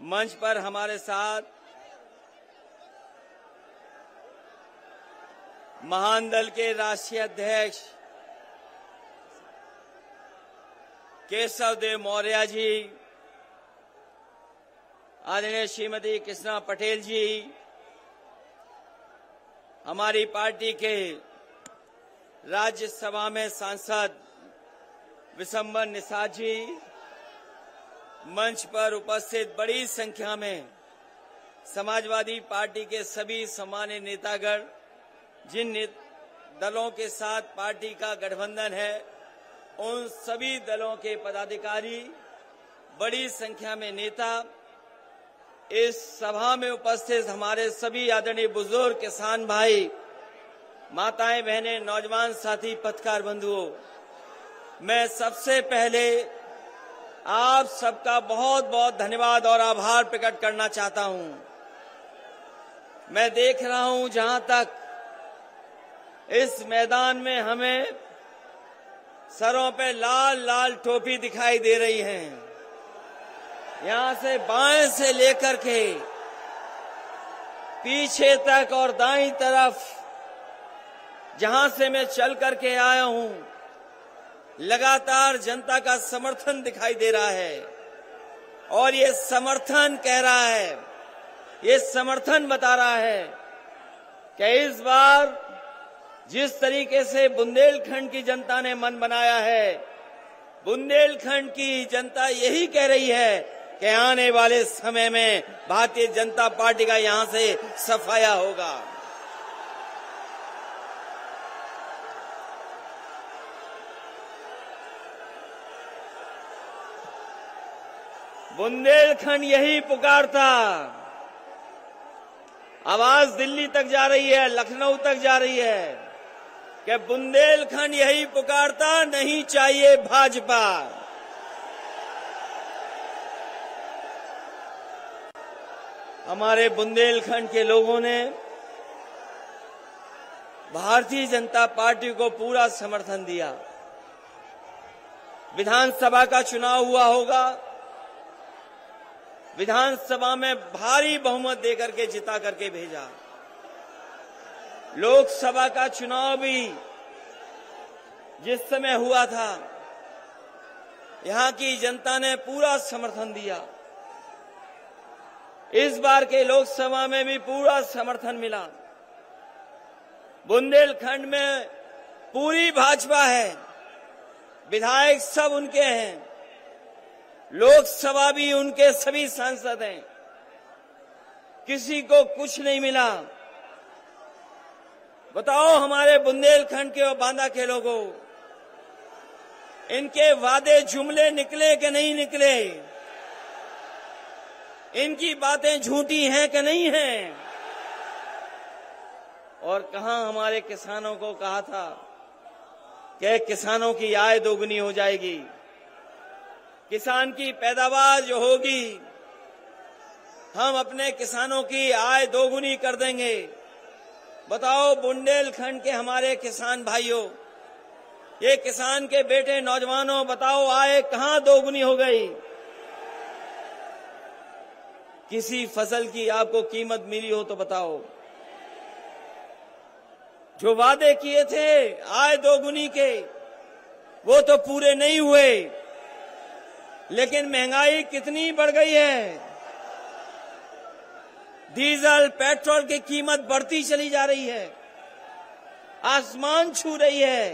मंच पर हमारे साथ महान दल के राष्ट्रीय अध्यक्ष केशव देव मौर्य जी, आदरणीय श्रीमती कृष्णा पटेल जी, हमारी पार्टी के राज्यसभा में सांसद विशंबर निषाद जी, मंच पर उपस्थित बड़ी संख्या में समाजवादी पार्टी के सभी सम्मानित नेतागण, जिन दलों के साथ पार्टी का गठबंधन है, उन सभी दलों के पदाधिकारी, बड़ी संख्या में नेता, इस सभा में उपस्थित हमारे सभी आदरणीय बुजुर्ग किसान भाई, माताएं, बहनें, नौजवान साथी, पत्रकार बंधुओं, मैं सबसे पहले आप सबका बहुत बहुत धन्यवाद और आभार प्रकट करना चाहता हूं। मैं देख रहा हूं जहां तक इस मैदान में हमें सरों पे लाल लाल टोपी दिखाई दे रही है। यहां से बाएं से लेकर के पीछे तक और दाईं तरफ जहां से मैं चल करके आया हूं, लगातार जनता का समर्थन दिखाई दे रहा है। और ये समर्थन कह रहा है, ये समर्थन बता रहा है कि इस बार जिस तरीके से बुंदेलखंड की जनता ने मन बनाया है, बुंदेलखंड की जनता यही कह रही है कि आने वाले समय में भारतीय जनता पार्टी का यहां से सफाया होगा। बुंदेलखंड यही पुकारता, आवाज दिल्ली तक जा रही है, लखनऊ तक जा रही है कि बुंदेलखंड यही पुकारता, नहीं चाहिए भाजपा। हमारे बुंदेलखंड के लोगों ने भारतीय जनता पार्टी को पूरा समर्थन दिया। विधानसभा का चुनाव हुआ होगा, विधानसभा में भारी बहुमत देकर के जिता करके भेजा। लोकसभा का चुनाव भी जिस समय हुआ था, यहां की जनता ने पूरा समर्थन दिया। इस बार के लोकसभा में भी पूरा समर्थन मिला। बुंदेलखंड में पूरी भाजपा है, विधायक सब उनके हैं, लोकसभा भी उनके सभी सांसद हैं, किसी को कुछ नहीं मिला। बताओ हमारे बुंदेलखंड के और बांदा के लोगों, इनके वादे जुमले निकले कि नहीं निकले? इनकी बातें झूठी हैं कि नहीं हैं? और कहां हमारे किसानों को कहा था कि किसानों की आय दोगुनी हो जाएगी, किसान की पैदावार जो होगी, हम अपने किसानों की आय दोगुनी कर देंगे। बताओ बुंदेलखंड के हमारे किसान भाइयों, ये किसान के बेटे नौजवानों, बताओ आय कहां दोगुनी हो गई? किसी फसल की आपको कीमत मिली हो तो बताओ। जो वादे किए थे आय दोगुनी के, वो तो पूरे नहीं हुए। लेकिन महंगाई कितनी बढ़ गई है, डीजल पेट्रोल की कीमत बढ़ती चली जा रही है, आसमान छू रही है।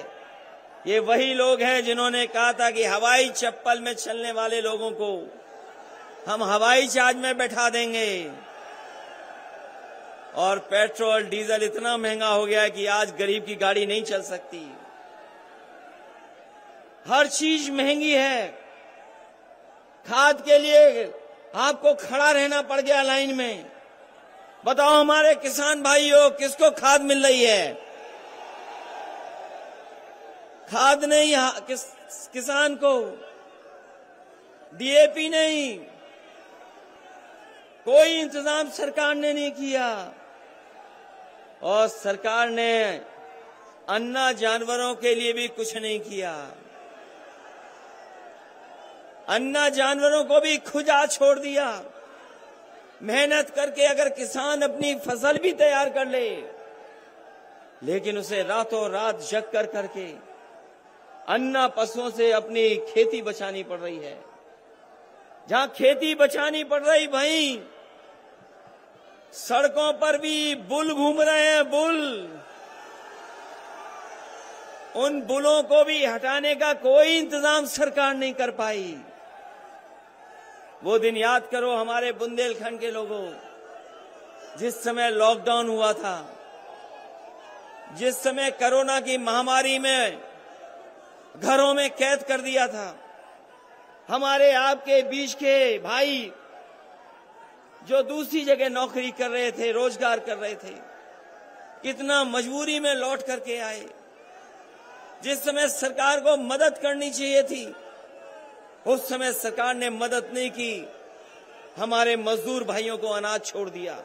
ये वही लोग हैं जिन्होंने कहा था कि हवाई चप्पल में चलने वाले लोगों को हम हवाई जहाज में बैठा देंगे। और पेट्रोल डीजल इतना महंगा हो गया है कि आज गरीब की गाड़ी नहीं चल सकती। हर चीज महंगी है। खाद के लिए आपको खड़ा रहना पड़ गया लाइन में। बताओ हमारे किसान भाइयों, किसको खाद मिल रही है? खाद नहीं किसान को, डीएपी नहीं, कोई इंतजाम सरकार ने नहीं किया। और सरकार ने अन्ना जानवरों के लिए भी कुछ नहीं किया। अन्ना जानवरों को भी खुजा छोड़ दिया। मेहनत करके अगर किसान अपनी फसल भी तैयार कर ले, लेकिन उसे रातों रात जग कर करके अन्ना पशुओं से अपनी खेती बचानी पड़ रही है। जहां खेती बचानी पड़ रही, वहीं सड़कों पर भी बुल घूम रहे हैं, बुल। उन बुलों को भी हटाने का कोई इंतजाम सरकार नहीं कर पाई। वो दिन याद करो हमारे बुंदेलखंड के लोगों, जिस समय लॉकडाउन हुआ था, जिस समय कोरोना की महामारी में घरों में कैद कर दिया था। हमारे आपके बीच के भाई जो दूसरी जगह नौकरी कर रहे थे, रोजगार कर रहे थे, कितना मजबूरी में लौट करके आए। जिस समय सरकार को मदद करनी चाहिए थी, उस समय सरकार ने मदद नहीं की। हमारे मजदूर भाइयों को अनाज छोड़ दिया,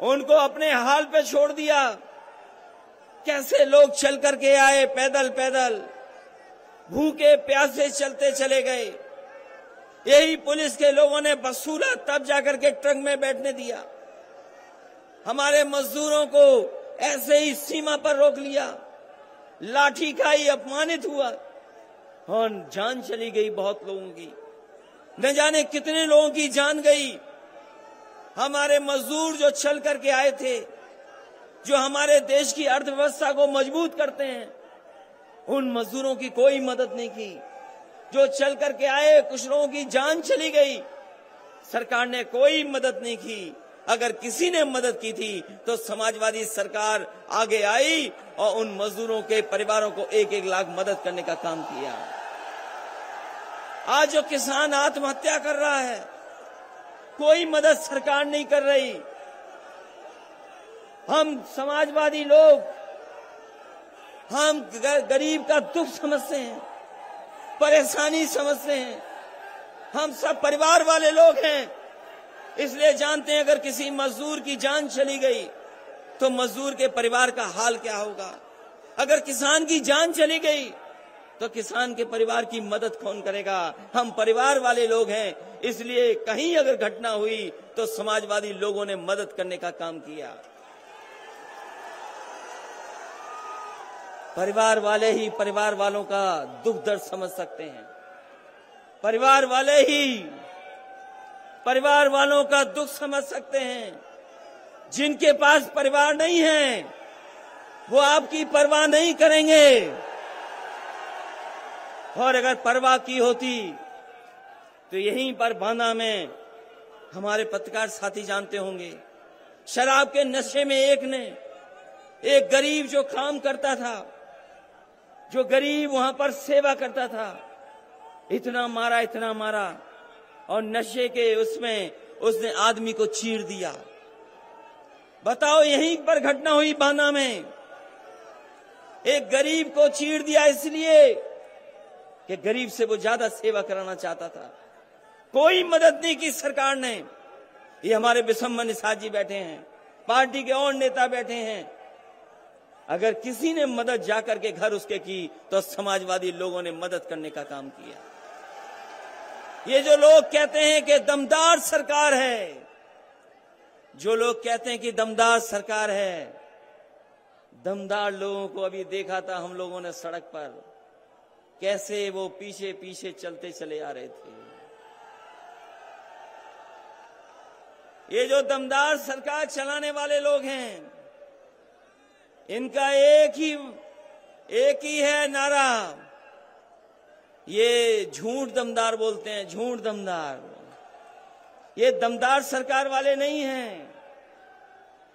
उनको अपने हाल पे छोड़ दिया। कैसे लोग चल करके आए, पैदल पैदल, भूखे प्यासे चलते चले गए। यही पुलिस के लोगों ने वसूला, तब जाकर के ट्रक में बैठने दिया। हमारे मजदूरों को ऐसे ही सीमा पर रोक लिया, लाठी खाई, अपमानित हुआ और जान चली गई बहुत लोगों की। न जाने कितने लोगों की जान गई। हमारे मजदूर जो चल करके आए थे, जो हमारे देश की अर्थव्यवस्था को मजबूत करते हैं, उन मजदूरों की कोई मदद नहीं की। जो चल करके आए, कुछ लोगों की जान चली गई, सरकार ने कोई मदद नहीं की। अगर किसी ने मदद की थी तो समाजवादी सरकार आगे आई और उन मजदूरों के परिवारों को 1-1 लाख मदद करने का काम किया। आज जो किसान आत्महत्या कर रहा है, कोई मदद सरकार नहीं कर रही। हम समाजवादी लोग, हम गरीब का दुख समझते हैं, परेशानी समझते हैं। हम सब परिवार वाले लोग हैं, इसलिए जानते हैं अगर किसी मजदूर की जान चली गई तो मजदूर के परिवार का हाल क्या होगा। अगर किसान की जान चली गई तो किसान के परिवार की मदद कौन करेगा। हम परिवार वाले लोग हैं, इसलिए कहीं अगर घटना हुई तो समाजवादी लोगों ने मदद करने का काम किया। परिवार वाले ही परिवार वालों का दुख दर्द समझ सकते हैं। परिवार वाले ही परिवार वालों का दुख समझ सकते हैं। जिनके पास परिवार नहीं है, वो आपकी परवाह नहीं करेंगे। और अगर परवाह की होती तो यहीं पर बांदा में हमारे पत्रकार साथी जानते होंगे, शराब के नशे में एक गरीब जो काम करता था, जो गरीब वहां पर सेवा करता था, इतना मारा और नशे के उसमें उसने आदमी को चीर दिया। बताओ, यहीं पर घटना हुई बांदा में। एक गरीब को चीर दिया इसलिए कि गरीब से वो ज्यादा सेवा कराना चाहता था। कोई मदद नहीं की सरकार ने। ये हमारे विशंबर निषाद जी बैठे हैं, पार्टी के और नेता बैठे हैं। अगर किसी ने मदद जाकर के घर उसके की तो समाजवादी लोगों ने मदद करने का काम किया। ये जो लोग कहते हैं कि दमदार सरकार है, जो लोग कहते हैं कि दमदार सरकार है, दमदार लोगों को अभी देखा था हम लोगों ने सड़क पर, कैसे वो पीछे पीछे चलते चले आ रहे थे। ये जो दमदार सरकार चलाने वाले लोग हैं, इनका एक ही है नारा, ये झूठ दमदार बोलते हैं, झूठ दमदार। ये दमदार सरकार वाले नहीं हैं,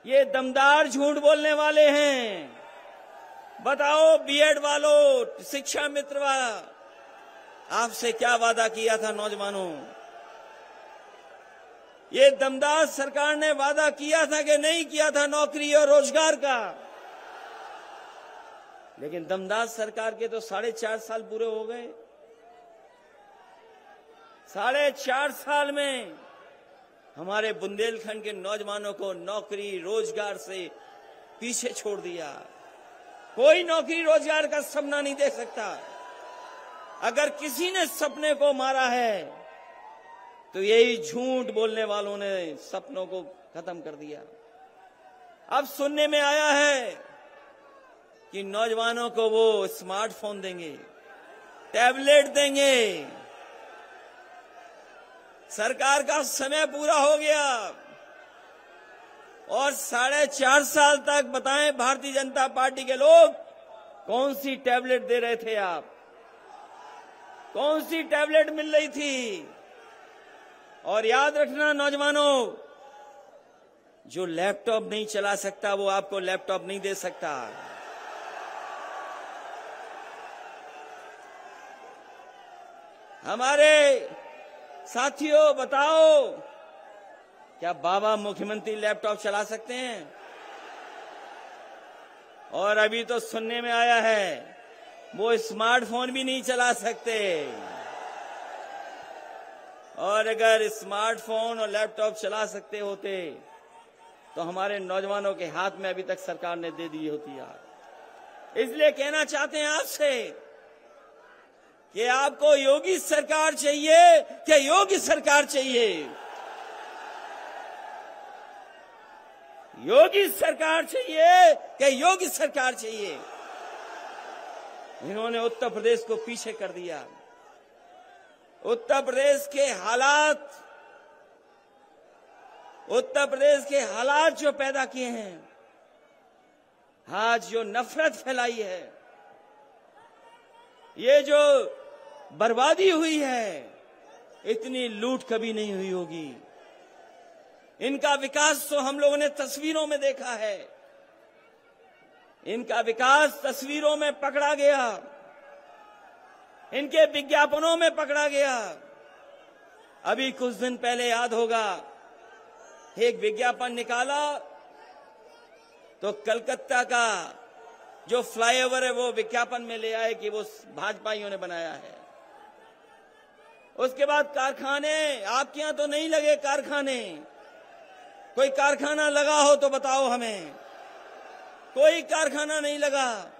ये दमदार झूठ बोलने वाले हैं। बताओ बीएड वालों, शिक्षा मित्र वाला, आपसे क्या वादा किया था नौजवानों? ये दमदार सरकार ने वादा किया था कि नहीं किया था नौकरी और रोजगार का? लेकिन दमदार सरकार के तो 4.5 साल पूरे हो गए। 4.5 साल में हमारे बुंदेलखंड के नौजवानों को नौकरी रोजगार से पीछे छोड़ दिया। कोई नौकरी रोजगार का सपना नहीं देख सकता। अगर किसी ने सपने को मारा है तो यही झूठ बोलने वालों ने सपनों को खत्म कर दिया। अब सुनने में आया है कि नौजवानों को वो स्मार्टफोन देंगे, टैबलेट देंगे। सरकार का समय पूरा हो गया और 4.5 साल तक बताएं भारतीय जनता पार्टी के लोग कौन सी टैबलेट दे रहे थे आप? कौन सी टैबलेट मिल रही थी? और याद रखना नौजवानों, जो लैपटॉप नहीं चला सकता वो आपको लैपटॉप नहीं दे सकता। हमारे साथियों बताओ, क्या बाबा मुख्यमंत्री लैपटॉप चला सकते हैं? और अभी तो सुनने में आया है वो स्मार्टफोन भी नहीं चला सकते। और अगर स्मार्टफोन और लैपटॉप चला सकते होते तो हमारे नौजवानों के हाथ में अभी तक सरकार ने दे दी होती यार। इसलिए कहना चाहते हैं आपसे कि आपको योगी सरकार चाहिए क्या योगी सरकार चाहिए? योगी सरकार चाहिए क्या योगी सरकार चाहिए? इन्होंने उत्तर प्रदेश को पीछे कर दिया। उत्तर प्रदेश के हालात जो पैदा किए हैं, आज जो नफरत फैलाई है, ये जो बर्बादी हुई है, इतनी लूट कभी नहीं हुई होगी। इनका विकास तो हम लोगों ने तस्वीरों में देखा है। इनका विकास तस्वीरों में पकड़ा गया, इनके विज्ञापनों में पकड़ा गया। अभी कुछ दिन पहले याद होगा, एक विज्ञापन निकाला तो कलकत्ता का जो फ्लाईओवर है वो विज्ञापन में ले आए कि वो भाजपाइयों ने बनाया है। उसके बाद कारखाने, आपके यहां तो नहीं लगे कारखाने, कोई कारखाना लगा हो तो बताओ हमें। कोई कारखाना नहीं लगा।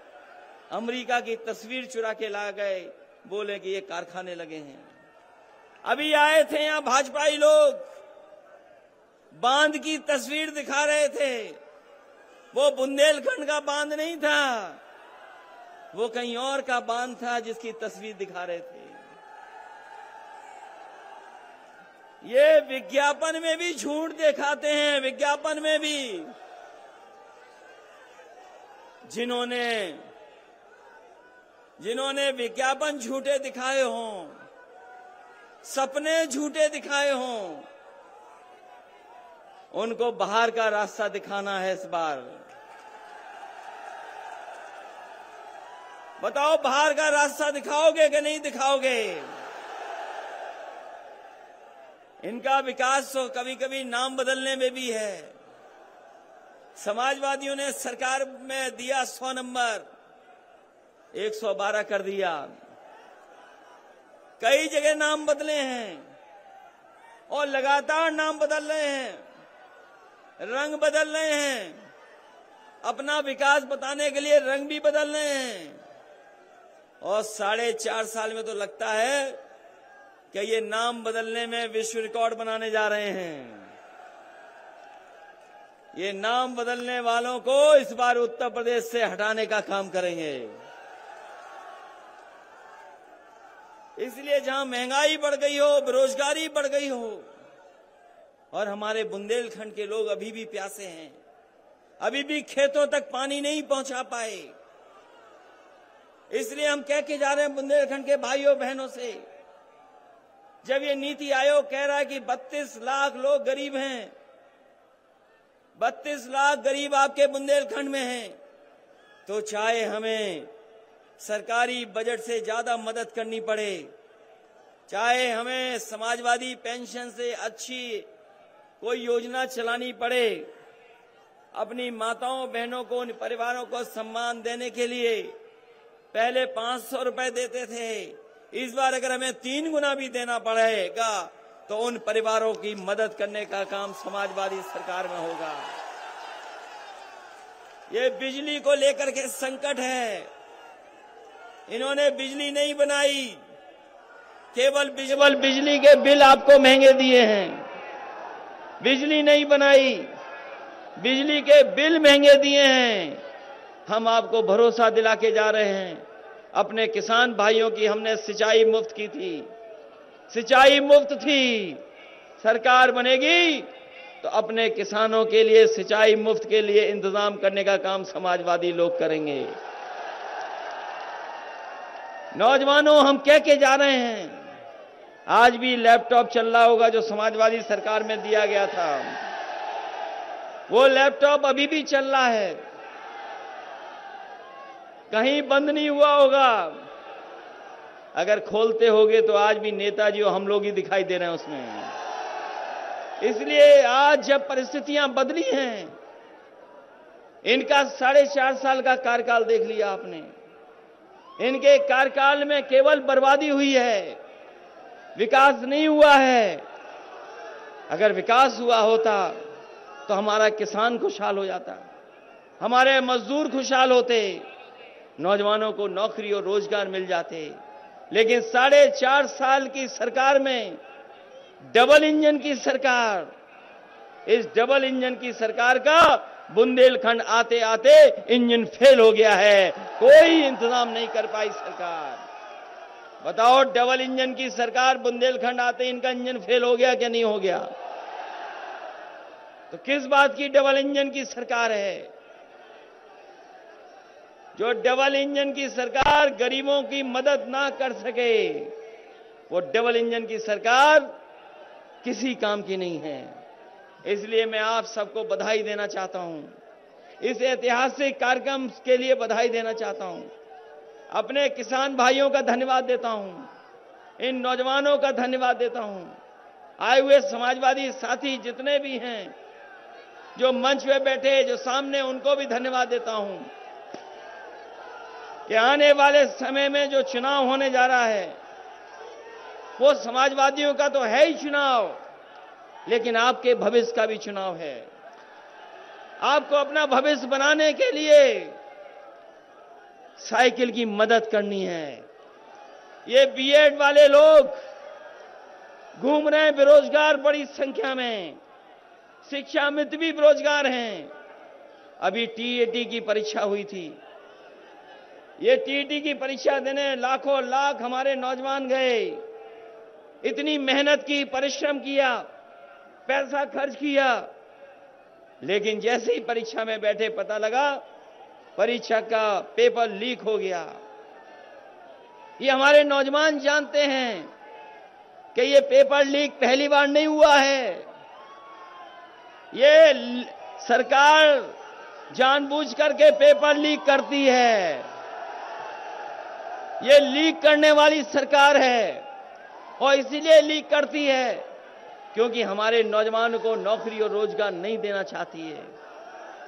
अमेरिका की तस्वीर चुरा के ला गए, बोले कि ये कारखाने लगे हैं। अभी आए थे यहां भाजपाई लोग, बांध की तस्वीर दिखा रहे थे। वो बुंदेलखंड का बांध नहीं था, वो कहीं और का बांध था जिसकी तस्वीर दिखा रहे थे। ये विज्ञापन में भी झूठ दिखाते हैं। विज्ञापन में भी जिन्होंने विज्ञापन झूठे दिखाए हों, सपने झूठे दिखाए हों, उनको बाहर का रास्ता दिखाना है इस बार। बताओ बाहर का रास्ता दिखाओगे कि नहीं दिखाओगे? इनका विकास तो कभी कभी नाम बदलने में भी है। समाजवादियों ने सरकार में दिया 100 नंबर, 112 कर दिया। कई जगह नाम बदले हैं और लगातार नाम बदल रहे हैं, रंग बदल रहे हैं। अपना विकास बताने के लिए रंग भी बदल रहे हैं। और 4.5 साल में तो लगता है कि ये नाम बदलने में विश्व रिकॉर्ड बनाने जा रहे हैं। ये नाम बदलने वालों को इस बार उत्तर प्रदेश से हटाने का काम करेंगे। इसलिए जहां महंगाई बढ़ गई हो, बेरोजगारी बढ़ गई हो और हमारे बुंदेलखंड के लोग अभी भी प्यासे हैं, अभी भी खेतों तक पानी नहीं पहुंचा पाए, इसलिए हम कह के जा रहे हैं बुंदेलखंड के भाइयों बहनों से, जब ये नीति आयोग कह रहा है कि 32 लाख लोग गरीब हैं, 32 लाख गरीब आपके बुंदेलखंड में हैं, तो चाहे हमें सरकारी बजट से ज्यादा मदद करनी पड़े, चाहे हमें समाजवादी पेंशन से अच्छी कोई योजना चलानी पड़े, अपनी माताओं बहनों को, उन परिवारों को सम्मान देने के लिए पहले 500 रुपए देते थे, इस बार अगर हमें 3 गुना भी देना पड़ेगा तो उन परिवारों की मदद करने का काम समाजवादी सरकार में होगा। ये बिजली को लेकर के संकट है, इन्होंने बिजली नहीं बनाई, केवल बिजली के बिल आपको महंगे दिए हैं, बिजली नहीं बनाई, बिजली के बिल महंगे दिए हैं। हम आपको भरोसा दिला के जा रहे हैं। अपने किसान भाइयों की हमने सिंचाई मुफ्त की थी, सिंचाई मुफ्त थी। सरकार बनेगी तो अपने किसानों के लिए सिंचाई मुफ्त के लिए इंतजाम करने का काम समाजवादी लोग करेंगे। नौजवानों, हम कह के जा रहे हैं, आज भी लैपटॉप चल रहा होगा जो समाजवादी सरकार में दिया गया था, वो लैपटॉप अभी भी चल रहा है, कहीं बंद नहीं हुआ होगा। अगर खोलते होगे तो आज भी नेताजी और हम लोग ही दिखाई दे रहे हैं उसमें। इसलिए आज जब परिस्थितियां बदली हैं, इनका 4.5 साल का कार्यकाल देख लिया आपने, इनके कार्यकाल में केवल बर्बादी हुई है, विकास नहीं हुआ है। अगर विकास हुआ होता तो हमारा किसान खुशहाल हो जाता, हमारे मजदूर खुशहाल होते, नौजवानों को नौकरी और रोजगार मिल जाते। लेकिन 4.5 साल की सरकार में डबल इंजन की सरकार, इस डबल इंजन की सरकार का बुंदेलखंड आते आते इंजन फेल हो गया है, कोई इंतजाम नहीं कर पाई सरकार। बताओ, डबल इंजन की सरकार बुंदेलखंड आते इनका इंजन फेल हो गया क्या नहीं हो गया? तो किस बात की डबल इंजन की सरकार है? जो डबल इंजन की सरकार गरीबों की मदद ना कर सके, वो डबल इंजन की सरकार किसी काम की नहीं है। इसलिए मैं आप सबको बधाई देना चाहता हूं, इस ऐतिहासिक कार्यक्रम के लिए बधाई देना चाहता हूं। अपने किसान भाइयों का धन्यवाद देता हूं, इन नौजवानों का धन्यवाद देता हूं, आए हुए समाजवादी साथी जितने भी हैं, जो मंच पे बैठे, जो सामने, उनको भी धन्यवाद देता हूं कि आने वाले समय में जो चुनाव होने जा रहा है, वो समाजवादियों का तो है ही चुनाव, लेकिन आपके भविष्य का भी चुनाव है। आपको अपना भविष्य बनाने के लिए साइकिल की मदद करनी है। ये बीएड वाले लोग घूम रहे हैं बेरोजगार बड़ी संख्या में, शिक्षा मित्र भी बेरोजगार हैं। अभी टीईटी की परीक्षा हुई थी, ये टीईटी की परीक्षा देने लाखों लाख हमारे नौजवान गए, इतनी मेहनत की, परिश्रम किया, पैसा खर्च किया, लेकिन जैसे ही परीक्षा में बैठे पता लगा परीक्षा का पेपर लीक हो गया। ये हमारे नौजवान जानते हैं कि ये पेपर लीक पहली बार नहीं हुआ है, ये सरकार जानबूझ करके पेपर लीक करती है। ये लीक करने वाली सरकार है और इसीलिए लीक करती है क्योंकि हमारे नौजवानों को नौकरी और रोजगार नहीं देना चाहती है।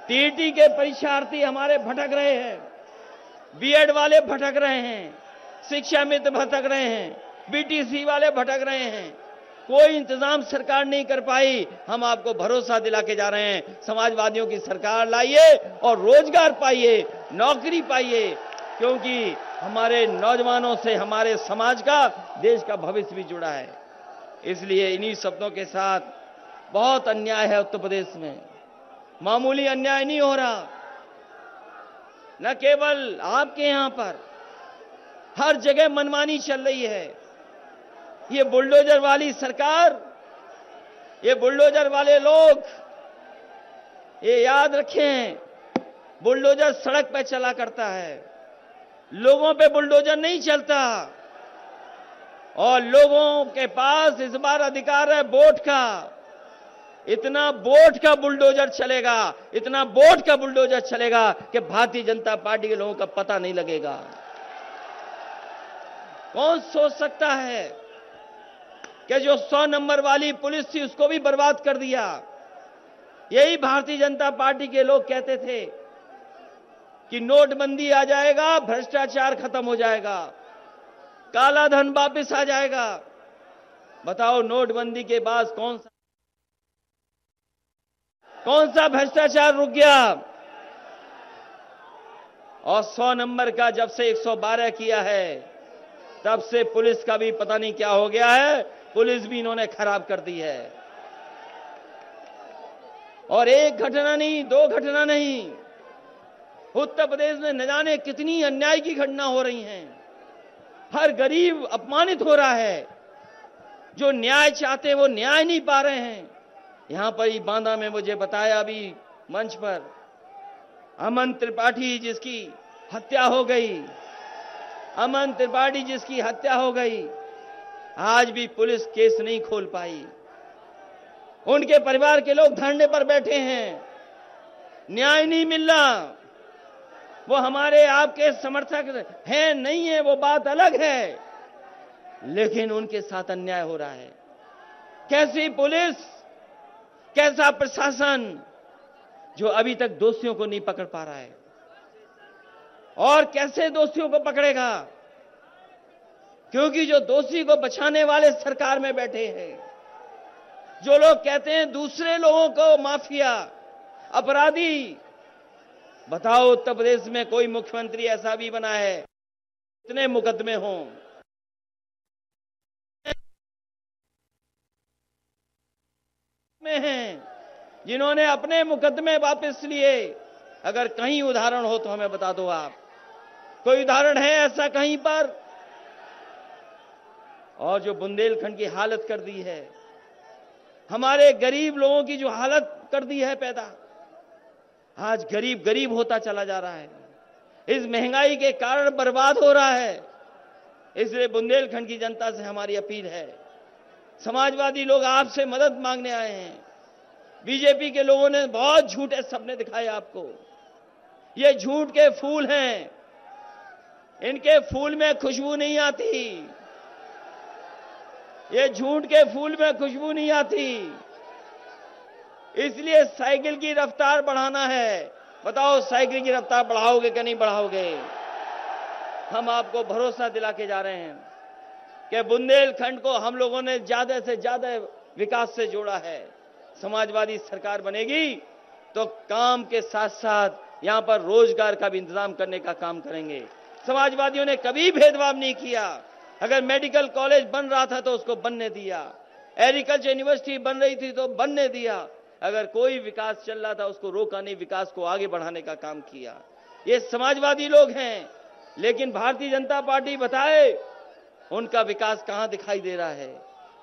टीईटी के परीक्षार्थी हमारे भटक रहे हैं, बीएड वाले भटक रहे हैं, शिक्षा मित्र भटक रहे हैं, बीटीसी वाले भटक रहे हैं, कोई इंतजाम सरकार नहीं कर पाई। हम आपको भरोसा दिला के जा रहे हैं, समाजवादियों की सरकार लाइए और रोजगार पाइए, नौकरी पाइए, क्योंकि हमारे नौजवानों से हमारे समाज का, देश का भविष्य भी जुड़ा है। इसलिए इन्हीं शब्दों के साथ, बहुत अन्याय है उत्तर प्रदेश में, मामूली अन्याय नहीं हो रहा, न केवल आपके यहां पर, हर जगह मनमानी चल रही है। ये बुलडोजर वाली सरकार, ये बुलडोजर वाले लोग, ये याद रखें, बुलडोजर सड़क पे चला करता है, लोगों पे बुलडोजर नहीं चलता। और लोगों के पास इस बार अधिकार है वोट का, इतना वोट का बुलडोजर चलेगा, इतना वोट का बुलडोजर चलेगा कि भारतीय जनता पार्टी के लोगों का पता नहीं लगेगा। कौन सोच सकता है कि जो 100 नंबर वाली पुलिस थी उसको भी बर्बाद कर दिया। यही भारतीय जनता पार्टी के लोग कहते थे कि नोटबंदी आ जाएगा, भ्रष्टाचार खत्म हो जाएगा, काला धन वापस आ जाएगा। बताओ, नोटबंदी के बाद कौन सा भ्रष्टाचार रुक गया? और 100 नंबर का जब से 112 किया है, तब से पुलिस का भी पता नहीं क्या हो गया है, पुलिस भी इन्होंने खराब कर दी है। और एक घटना नहीं, दो घटना नहीं, उत्तर प्रदेश में न जाने कितनी अन्याय की घटना हो रही हैं। हर गरीब अपमानित हो रहा है, जो न्याय चाहते हैं वो न्याय नहीं पा रहे हैं। यहां पर ही बांदा में मुझे बताया अभी मंच पर, अमन त्रिपाठी जिसकी हत्या हो गई, अमन त्रिपाठी जिसकी हत्या हो गई, आज भी पुलिस केस नहीं खोल पाई। उनके परिवार के लोग धरने पर बैठे हैं, न्याय नहीं मिल रहा। वो हमारे आपके समर्थक हैं नहीं है, वो बात अलग है, लेकिन उनके साथ अन्याय हो रहा है। कैसी पुलिस, कैसा प्रशासन जो अभी तक दोषियों को नहीं पकड़ पा रहा है, और कैसे दोषियों को पकड़ेगा? क्योंकि जो दोषी को बचाने वाले सरकार में बैठे हैं, जो लोग कहते हैं दूसरे लोगों को माफिया, अपराधी। बताओ उत्तर प्रदेश में कोई मुख्यमंत्री ऐसा भी बना है इतने मुकदमे हों? में हैं जिन्होंने अपने मुकदमे वापस लिए। अगर कहीं उदाहरण हो तो हमें बता दो आप, कोई उदाहरण है ऐसा कहीं पर? और जो बुंदेलखंड की हालत कर दी है, हमारे गरीब लोगों की जो हालत कर दी है पैदा, आज गरीब गरीब होता चला जा रहा है, इस महंगाई के कारण बर्बाद हो रहा है। इसलिए बुंदेलखंड की जनता से हमारी अपील है, समाजवादी लोग आपसे मदद मांगने आए हैं। बीजेपी के लोगों ने बहुत झूठे सपने दिखाए आपको, ये झूठ के फूल हैं, इनके फूल में खुशबू नहीं आती, ये झूठ के फूल में खुशबू नहीं आती। इसलिए साइकिल की रफ्तार बढ़ाना है। बताओ साइकिल की रफ्तार बढ़ाओगे कि नहीं बढ़ाओगे? हम आपको भरोसा दिला के जा रहे हैं कि बुंदेलखंड को हम लोगों ने ज्यादा से ज्यादा विकास से जोड़ा है। समाजवादी सरकार बनेगी तो काम के साथ साथ यहां पर रोजगार का भी इंतजाम करने का काम करेंगे। समाजवादियों ने कभी भेदभाव नहीं किया। अगर मेडिकल कॉलेज बन रहा था तो उसको बनने दिया, एग्रीकल्चर यूनिवर्सिटी बन रही थी तो बनने दिया। अगर कोई विकास चल रहा था उसको रोका नहीं, विकास को आगे बढ़ाने का काम किया। ये समाजवादी लोग हैं। लेकिन भारतीय जनता पार्टी बताए उनका विकास कहां दिखाई दे रहा है?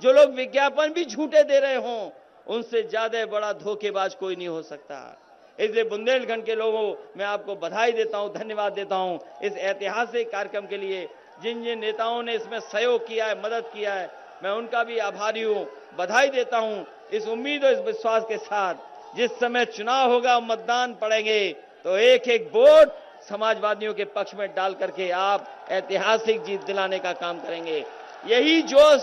जो लोग विज्ञापन भी झूठे दे रहे हों, उनसे ज्यादा बड़ा धोखेबाज कोई नहीं हो सकता। इसलिए बुंदेलखंड के लोगों मैं आपको बधाई देता हूं, धन्यवाद देता हूं इस ऐतिहासिक कार्यक्रम के लिए। जिन जिन नेताओं ने इसमें सहयोग किया है, मदद किया है, मैं उनका भी आभारी हूं, बधाई देता हूं। इस उम्मीद और इस विश्वास के साथ जिस समय चुनाव होगा, मतदान पड़ेंगे, तो एक एक वोट समाजवादियों के पक्ष में डाल करके आप ऐतिहासिक जीत दिलाने का काम करेंगे। यही जोश,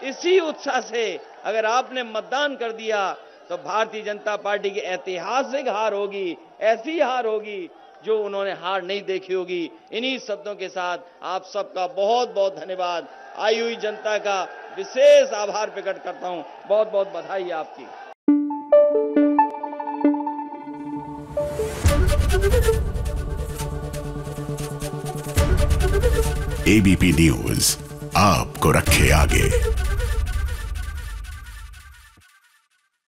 इसी उत्साह से अगर आपने मतदान कर दिया तो भारतीय जनता पार्टी की ऐतिहासिक हार होगी, ऐसी हार होगी जो उन्होंने हार नहीं देखी होगी। इन्हीं शब्दों के साथ आप सबका बहुत बहुत धन्यवाद, आई हुई जनता का विशेष आभार प्रकट करता हूं। बहुत बहुत बधाई आपकी। एबीपी न्यूज आपको रखे आगे।